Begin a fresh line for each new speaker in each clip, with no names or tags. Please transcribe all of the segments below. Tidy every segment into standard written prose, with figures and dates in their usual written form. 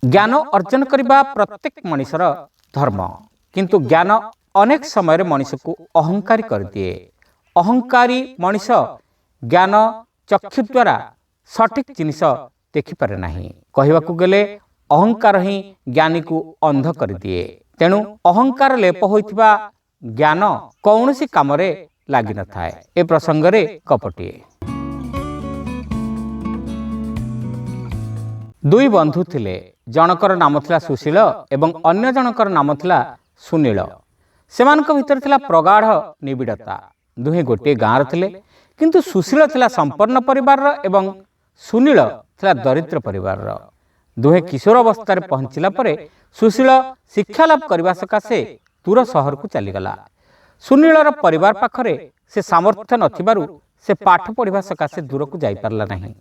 ज्ञान अर्जन करने प्रत्येक मनुष्यर धर्म, किंतु ज्ञान अनेक समय मनुष्य को अहंकारी कर दिए। अहंकारी मनुष्य ज्ञान चक्षु द्वारा सठिक जिनिस देखिपारे नहीं। कहवाकू गले अहंकार ही ज्ञानी को अंध कर दिए। तेणु अहंकार लेप होइतिबा ज्ञान कौनसी काम रे लागी न थाए। ए प्रसंग रे कपटिए। दुई बंधु थिले, जनकर नाम थिला सुशील एवं अन्य जनकर नाम थिला सुनील। सेमानक भितर थिला प्रगाढ़ निबिड़ता। दुहे गोटे गाँव थिले, किंतु सुशील थिला संपन्न परिवार एवं सुनील थिला दरिद्र परिवार। दुहे किशोर अवस्था पहुंचला परे सुशील शिक्षा लाभ करने सकाशे दूर सहर को चलीगला। सुनीलर परिवार पाखरे से सामर्थ्य नथिबारु से पाठ पढ़ा सकाशे दूर को जाई पारला नहीं।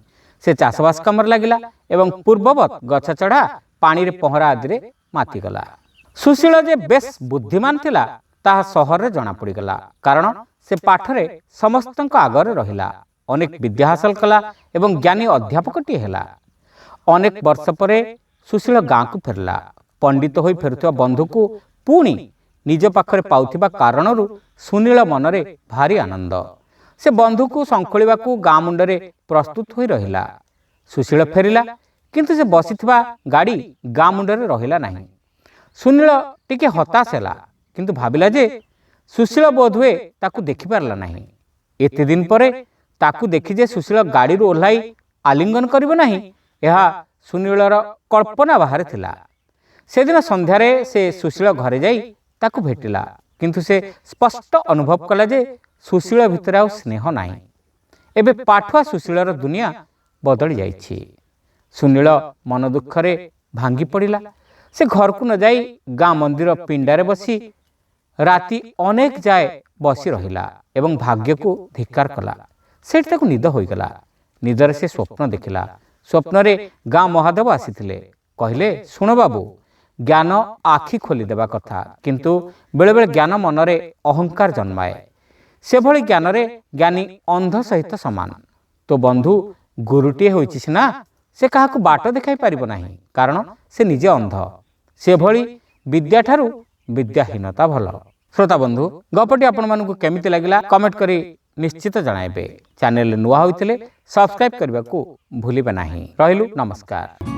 से चाषबास कम लगिला एवं पूर्ववत गछ चढ़ा पानी रे पहरा आदि रे मातिगला। सुशील जे बेस बुद्धिमान थिला ताहा सहर रे जणा पड़ीगला, कारण से पाठरे समस्तक आगरे रहिला। अनेक विद्या हासिल कला एवं ज्ञानी अध्यापकटी हेला। अनेक वर्ष परे सुशील गाँ को फेरला। पंडित होई फेरुथिबा बंधु को पुणी निज पाखरे पाउथिबा कारणरु सुनील मनरे भारी आनंद। से बंधु को संखोलिबा को गाँ मुंडरे प्रस्तुत होई रहिला। सुशील फेरिला, किंतु से बसिथिबा गाड़ी गाँ मुंडरे रहिला नहीं। सुनील टिके हताश हैला, किंतु भाबिला जे सुशील बोधुए ताकू देखि पारला नहीं। एते दिन परे ताकू देखि जे सुशील गाड़ी रो ओह्लाई आलिंगन करिबो नहीं, यह सुनीलर कल्पना बाहर थिला। से दिन संध्यारे से सुशील घरे जाई ताकू भेटिला, किंतु से स्पष्ट अनुभव कला जे सुशील भितर आ स्नेह नाही। एबे पाठुआ सुशीलर दुनिया बदली जाइछि। सुनील मन दुखरे भांगी पड़िला। से घर को न जाई गाँ मंदिर पिंडारे बसी राति अनेक जाए बसी रहिला एवं भाग्य को धिक्कार कला। सेठ ताकू निद होइगला। निदरे से स्वप्न देखिला। स्वप्न रे गाँ महादेव आसीथिले। कहले, सुण बाबू, ज्ञान आखि खोली देबा कथा, किंतु बेले बेले ज्ञान मनरे अहंकार जन्माए। से भली ज्ञान रे ज्ञानी अंध सहित समान। तो बंधु गुरुटीए होइछि सिना, से काहाकू बाट देखाई पारिबो नाही, कारण से निजे अंध। से भली विद्या ठारू विद्याहीनता भल। श्रोता बंधु, गपटी आपण मानकू केमिति लागिला कमेंट करी निश्चित जणाइबे। चैनल नुआ होइतिले सब्सक्राइब करबा को भूलिबे नाही। रहिलु, नमस्कार।